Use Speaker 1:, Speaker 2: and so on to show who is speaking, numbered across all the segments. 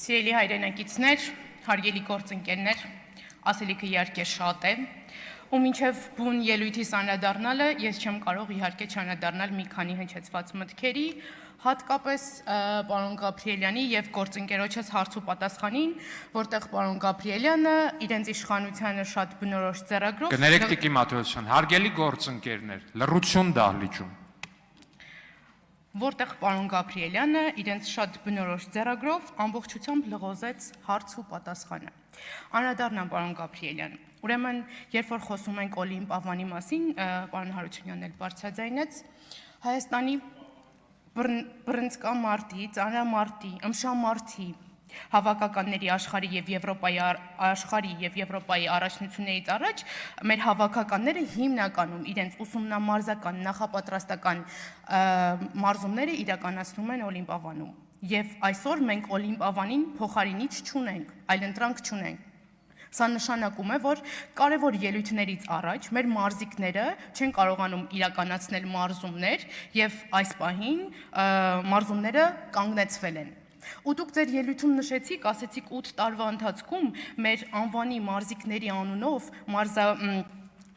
Speaker 1: Սիրելի հայրենակիցներ, հարգելի գործընկերներ, ասելիքը իհարկե շատ է, ու մինչև բուն ելույթիս անդրադառնալը ես չեմ կարող իհարկե չանդրադառնալ մի քանի հնչեցված մտքերի, հատկապես պարոն Գաբրիելյանի եւ գործընկերոջս հարց ու պատասխանին, որտեղ պարոն Գաբրիելյանը իրենց իշխանությանը շատ բնորոշ ձեռագրով
Speaker 2: Կներեք Տիկի Մաթեոսյան, հարգելի գործընկերներ, լռություն դահլիճում
Speaker 1: որտեղ պարոն Գաբրիելյանը իրենց շատ բնորոշ ձեռագրով ամբողջությամբ լղոզեց հարց ու պատասխանը։ Անդրադառնամ պարոն Գաբրիելյան։ Ուրեմն, երբ որ խոսում ենք Օլիմպ Ավանի մասին, պարոն Հարությունյանն էլ բարձրաձայնեց, Հայաստանի բռնցքամարտի, ծանրամարտի, ըմշամարտի հավաքականների աշխարհի եւ Եվրոպայի առաջնություններից առաջ մեր հավաքականները հիմնականում իրենց ուսումնամարզական նախապատրաստական մարզումները իրականացնում են Օլիմպ Ավանում եւ այսօր մենք Օլիմպ Ավանին փոխարինիչ չունենք, այլընտրանք չունենք։ Սա նշանակում է, որ կարևոր ելույթներից առաջ մեր մարզիկները չեն կարողանում իրականացնել մարզումներ եւ այս պահին մարզումները կանգնեցվել են։ Ու դուք ձեր ելույթում նշեցիք, ասեցիք 8 տարվա ընթացքում մեր անվանի մարզիկների անունով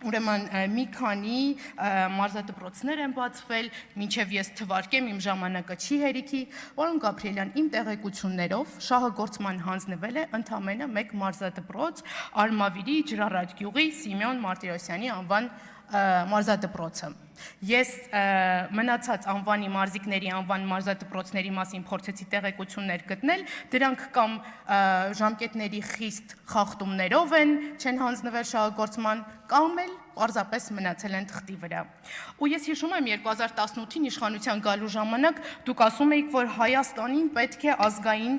Speaker 1: ուրեմն մի քանի մարզադպրոցներ են բացվել, մինչև ես թվարկեմ իմ ժամանակը չի հերիքի, պարոն Գաբրիելյան, իմ տեղեկություններով շահագործման հանձնվել է ընդամենը մեկ մարզադպրոց Արմավիրի Ջրառատ գյուղի Սիմեոն Մարտիրոսյանի անվան մարզադպրոցը։ Ես մնացած անվանի մարզիկների անվան մարզադպրոցների մասին փորձեցի տեղեկություններ գտնել, դրանք կամ ժամկետների խիստ խախտումներով են, չեն հանձնվել շահագործման, կամ էլ պարզապես մնացել են թղթի վրա։ Ու ես հիշում եմ 2018-ին իշխանության գալու ժամանակ դուք ասում էիք, որ Հայաստանին պետք է ազգային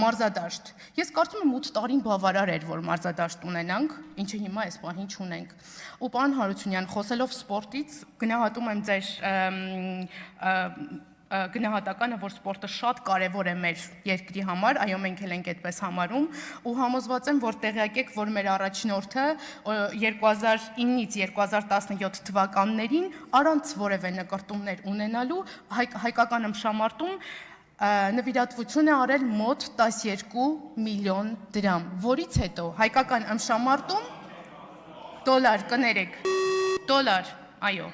Speaker 1: մարզադաշտ։ Ես կարծում եմ 8 տարին բավարար էր, որ մարզադաշտ ունենանք, ինչը հիմա այս պահին չունենք։ Ու պարոն Հարությունյան, խոսելով սպորտից, գնահատում եմ ձեր գնահատականը, որ սպորտը շատ կարևոր է մեր երկրի համար, այո մենք էլ ենք այդպես համարում, ու համոզված եմ, որ տեղյակ եք, որ մեր առաջնորդը 2009-ից 2017 թվականներին առանց որևէ նկրտումներ ունենալու հայկական ըմբշամարտում նվիրատվություն է արել մոտ 12 միլիոն դրամ, որից հետո հայկական ըմբշամարտում դոլար, կներեք, դոլար, այո,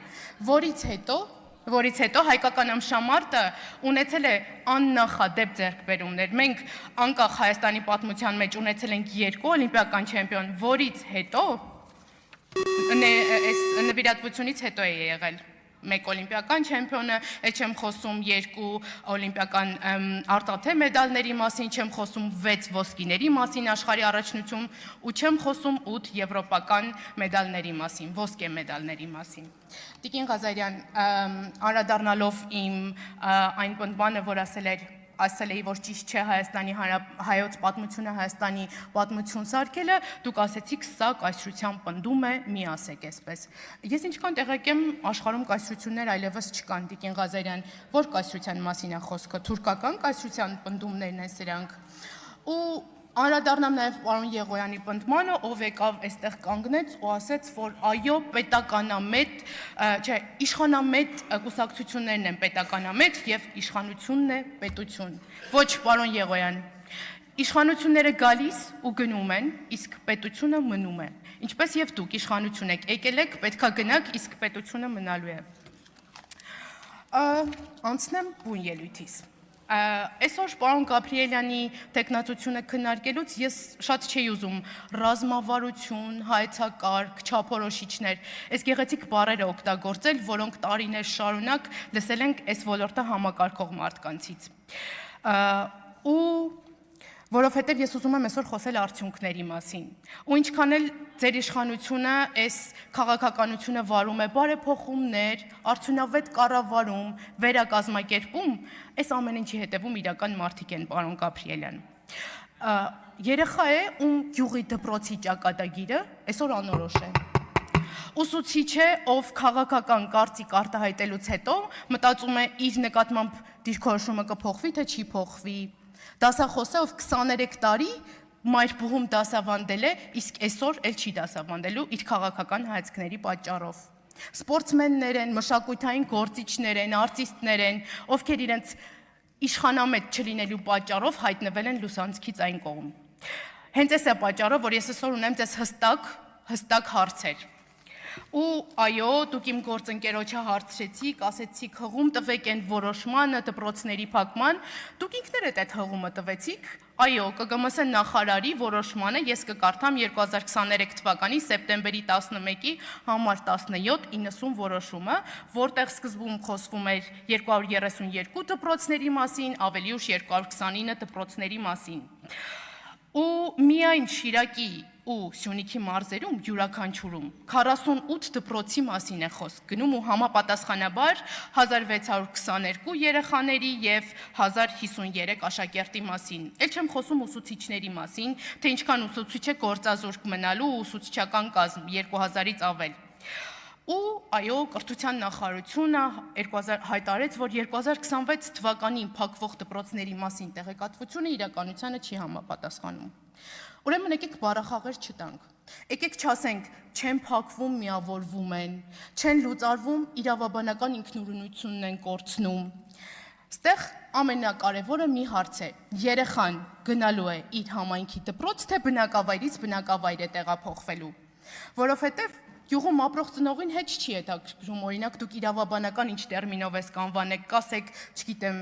Speaker 1: որից հետո հայկական ըմբշամարտը ունեցել է աննախադեպ ձեռքբերումներ։ Մենք անկախ Հայաստանի պատմության մեջ ունեցել ենք 2 օլիմպիական չեմպիոն, որից հետո այս նվիրատվությունից հետո է եղել 1 օլիմպիական չեմպիոնը, չեմ խոսում 2 օլիմպիական արտաթե մեդալների մասին, չեմ խոսում 6 ոսկիների մասին աշխարհի առաջնությունում ու չեմ խոսում 8 եվրոպական մեդալների մասին, ոսկե մեդալների մասին։ Տիկին Ղազարյան, անդրադառնալով իմ այն պնդմանը, որ ասել էի, որ ճիշտ չէ հայոց պատմությունը Հայաստանի պատմություն սարքելը, դուք ասեցիք, սա կայսրության պնդում է, մի ասեք այսպես։ Ես ինչքան տեղյակ եմ, աշխարհում կայսրություններ այլևս չկան, Տիկին Ղազարյան, որ կայսրության մասին է խոսքը, թուրքական կայսրության պնդումներն են սրանք։ Ու անդրադառնամ նաև պարոն Եղոյանի պնդմանը, ով եկավ այստեղ կանգնեց ու ասեց, որ այո, պետականամետ, չէ, իշխանամետ կուսակցություններն են պետականամետ եւ իշխանությունն է պետություն։ Ոչ, պարոն Եղոյան, իշխանությունները գալիս ու գնում են, իսկ պետությունը մնում է։ Ինչպես եւ դուք իշխանություն եք, եկել եք, պետքա գնաք, իսկ պետությունը մնալու է։ Անցնեմ բուն ելույթիս։ Այսօր պարոն Գաբրիելյանի տեխնատությունը քննարկելուց ես շատ չէի ուզում ռազմավարություն, հայեցակարգ, չափորոշիչներ, այս գեղեցիկ բառերը օգտագործել, որոնք տարիներ շարունակ լսել ենք այս ոլորտը համակարգող մարդկանցից։ Ու որովհետև ես ուզում եմ այսօր խոսել արդյունքների մասին։ Ու ինչքան էլ ձեր իշխանությունը այս քաղաքականությունը վարում է բարեփոխումներ, արդյունավետ կառավարում, վերակազմակերպում, այս ամեն ինչի հետևում իրական մարդիկ են, պարոն Գաբրիելյան։ Երեխա է, ում գյուղի դպրոցի ճակատագիրը այսօր անորոշ է։ Ուսուցիչ է, ով քաղաքական կարծիք արտահայտելուց հետո մտածում է իր նկատմամբ դիրքորոշումը կփոխվի, թե չի փոխվի։ Դասախոս է, ով 23 տարի մայրբուհում դասավանդել է, իսկ այսօր էլ չի դասավանդելու իր քաղաքական հայացքների պատճառով։ Սպորտսմեններ են, մշակութային գործիչներ են, արտիստներ են, ովքեր իրենց իշխանամետ չլինելու պատճառով հայտնվել են լուսանցքից այն կողմ։ Հենց այս է պատճառը, որ ես այսօր ունեմ ձեզ հստակ հարցեր։ Ու այո, դուք իմ գործընկերոջը հարցրեցիք, ասեցիք հղում տվեք այն որոշմանը, դպրոցների փակման, դուք ինքներդ այդ հղումը տվեցիք, այո, ԿԳՄՍ նախարարի որոշմանը ես կկարդամ 2023 թվականի սեպտեմբերի 11-ի համար 1790 որոշումը, որտեղ սկզբում խոսվում էր 232 դպրոցների մասին, ավելի ուշ 229 դպրոցների մասին։ Ու միայն Շիրակի ու Սյունիքի մարզերում յուրաքանչյուրում 48 դպրոցի մասին է խոսք գնում ու համապատասխանաբար 1622 երեխաների եւ 1053 աշակերտի մասին։ Էլ չեմ խոսում ուսուցիչների մասին, թե ինչքան ուսուցիչ է գործազուրկ մնալու ու ուսուցչական կազմ 2000-ից ավել։ Ու այո, կրթության նախարարությունը հայտարարեց, որ 2026 թվականին փակվող դպրոցների մասին տեղեկատվությունը իրականությանը չի համապատասխանում։ Ուրեմն եկեք բառախաղեր չտանք։ Եկեք չասենք, չեն փակվում, միավորվում են, չեն լուծարվում, իրավաբանական ինքնուրույնությունն են կորցնում։ Ստեղ ամենակարևորը մի հարց է. երեխան գնալու է իր համայնքի դպրոց, թե բնակավայրից բնակավայր է տեղափոխվելու։ Որովհետև Գյուղում ապրող ծնողին հետ չի հետաքրքրում, օրինակ դուք իրավաբանական ինչ տերմինով ես կանվանեք, կասեք, չգիտեմ,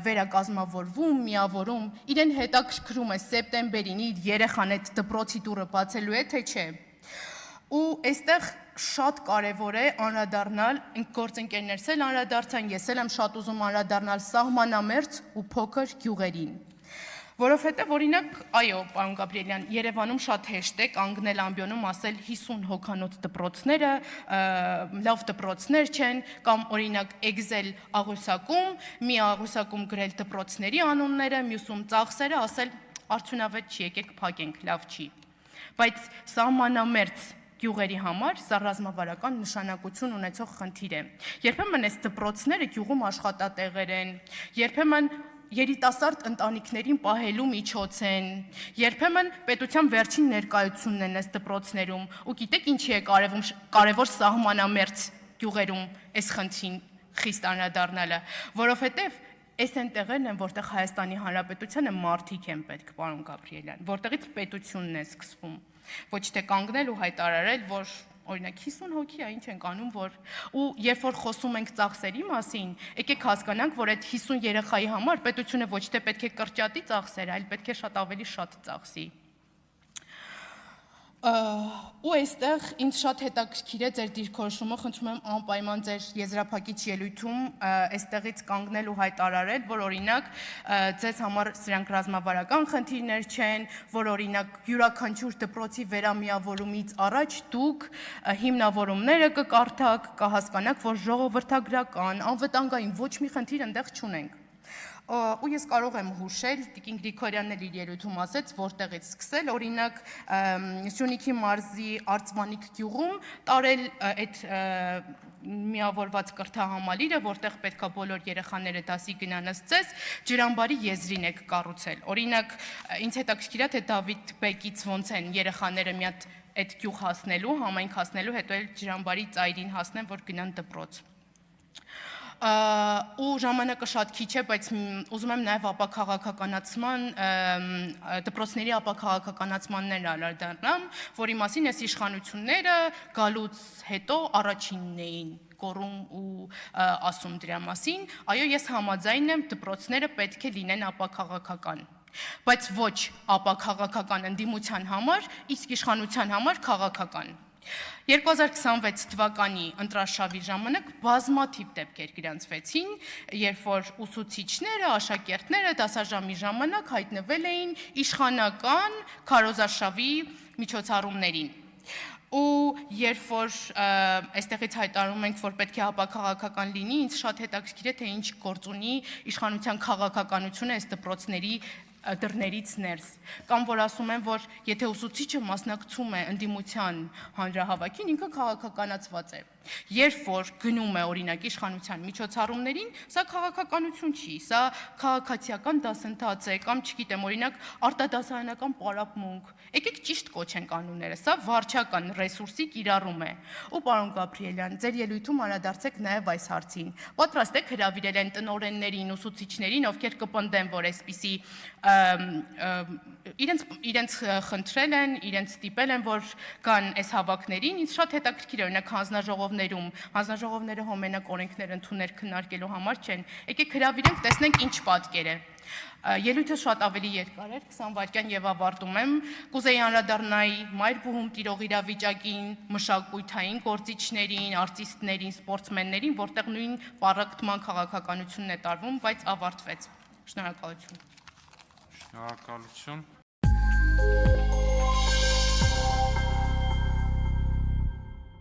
Speaker 1: վերակազմավորվում, միավորում, իրեն հետաքրքրում է սեպտեմբերին իր երեխան այդ դպրոցի դուռը բացելու է, թե չէ։ Ու այստեղ շատ կարևոր է անդրադառնալ, գործընկերներս էլ անդրադարձան, ես էլ եմ շատ ուզում անդրադառնալ սահմանամերձ ու փոքր գյուղերին։ Որովհետև օրինակ, այո, պարոն Գաբրիելյան, Երևանում շատ հեշտ է կանգնել ամբիոնում ասել 50 հոգանոց դպրոցները լավ դպրոցներ չեն, կամ օրինակ Excel աղյուսակում, մի աղյուսակում գրել դպրոցների անունները, մյուսում ծախսերը, ասել արդյունավետ չի, եկեք փակենք, լավ չի։ Բայց սահմանամերձ գյուղերի համար սա ռազմավարական նշանակություն ունեցող խնդիր է։ Երբեմն այս դպրոցները գյուղում աշխատատեղեր են, երբեմն երիտասարդ ընտանիքներին պահելու միջոց են, երբեմն պետության վերջին ներկայությունն են այս դպրոցներում, ու գիտեք ինչի է կարևոր սահմանամերձ գյուղերում այս խնդրին խիստ անդրադառնալը, որովհետև այս այն տեղերն են, որտեղ Հայաստանի Հանրապետությանը մարդիկ են պետք, պարոն Գաբրիելյան, որտեղից պետությունն է սկսվում, ոչ թե կանգնել ու հայտարարել, որ օրինակ 50 հոգի է, ինչ ենք անում, որ ու երբ որ խոսում ենք ծախսերի մասին, եկեք հասկանանք, որ այդ 50 երեխայի համար պետությունը ոչ թե պետք է կրճատի ծախսերը, այլ պետք է շատ ավելի շատ ծախսի։ Ու այստեղ ինձ շատ հետաքրքիր է ձեր դիրքորոշումը, խնդրում եմ անպայման ձեր եզրափակիչ ելույթում այստեղից կանգնել ու հայտարարել, որ օրինակ ձեզ համար սրանք ռազմավարական խնդիրներ չեն, որ օրինակ յուրաքանչյուր դպրոցի վերամիավորումից առաջ դուք հիմնավորումները կկարդաք, կհասկանաք, որ ժողովրդագրական, անվտանգային ոչ մի խնդիր այնտեղ չունենք։ Ու ես կարող եմ հուշել, Տիկին Գրիգորյանն էլ իր ելույթում ասեց, որտեղից սկսել, օրինակ Սյունիքի մարզի Արծվանիկ գյուղում տարել այդ միավորված կրթահամալիրը, որտեղ պետքա բոլոր երեխաները դասի գնան ըստ ջրամբարի եզրին եք կառուցել։ Օրինակ ինձ հետաքրքիր է, թե Դավիթ Բեկից ոնց են երեխաները մի հատ այդ գյուղ հասնելու, համայնք հասնելու, հետո էլ ջրամբարի ծայրին հասնեն, որ գնան դպրոց։ Ու ժամանակը շատ քիչ է, բայց ուզում եմ նաև ապաքաղաքականացման, դպրոցների ապաքաղաքականացմաններ անդրադառնամ, որի մասին այս իշխանությունները գալուց հետո առաջինն էին կորում ու ասում դրա մասին։ Այո, ես համաձայն եմ, դպրոցները պետք է լինեն ապաքաղաքական, բայց ոչ ապաքաղաքական ընդդիմության համար, իսկ իշխանության համար քաղաքական։ 2026 թվականի ընտրարշավի ժամանակ բազմաթիվ դեպքեր գրանցվեցին, երբ որ ուսուցիչները, աշակերտները դասաժամի ժամանակ հայտնվել էին իշխանական քարոզարշավի միջոցառումներին։ Ու երբ որ այստեղից հայտարարում ենք, որ պետք է ապաքաղաքական լինի, ինձ շատ հետաքրքիր է, թե ինչ գործ ունի իշխանության քաղաքականությունը այս դպրոցների դռներից ներս, կամ որ ասում են, որ եթե ուսուցիչը մասնակցում է ընդդիմության հանրահավաքին, ինքը քաղաքականացված է։ Երբ որ գնում է օրինակ իշխանության միջոցառումներին, սա քաղաքականություն չի, սա քաղաքացիական դասընթաց է կամ չգիտեմ, օրինակ արտադասարանական պարապմունք։ Եկեք ճիշտ կոչենք անունները, սա վարչական ռեսուրսի կիրառում է։ Ու պարոն Գաբրիելյան, ձեր ելույթում անդրադարձեք նաև այս հարցին։ Պատրաստ եք հրավիրել են տնօրեններին, ուսուցիչներին, ովքեր կպնդեն, որ այսպիսի իրենց խնդրել են, իրենց ստիպել են, որ կան այս հավաքներին, ինձ շատ հետաքրքիր է, օրինակ հանձնաժողովները հոմենակ օրենքներ ընդունել քննարկելու համար չեն։ Եկեք հրավիրենք, տեսնենք ինչ պատկեր է։ Ելույթը շատ ավելի երկար էր, 20 վայրկյան եւ ավարտում եմ։ Կուզեի անդրադառնալ մայր-բուհում տիրող իրավիճակին, մշակութային գործիչներին, արտիստներին, սպորտսմեններին, որտեղ նույն պառակտման քաղաքականությունն է տարվում, բայց ավարտվեց։ Շնորհակալություն։
Speaker 2: Շնորհակալություն։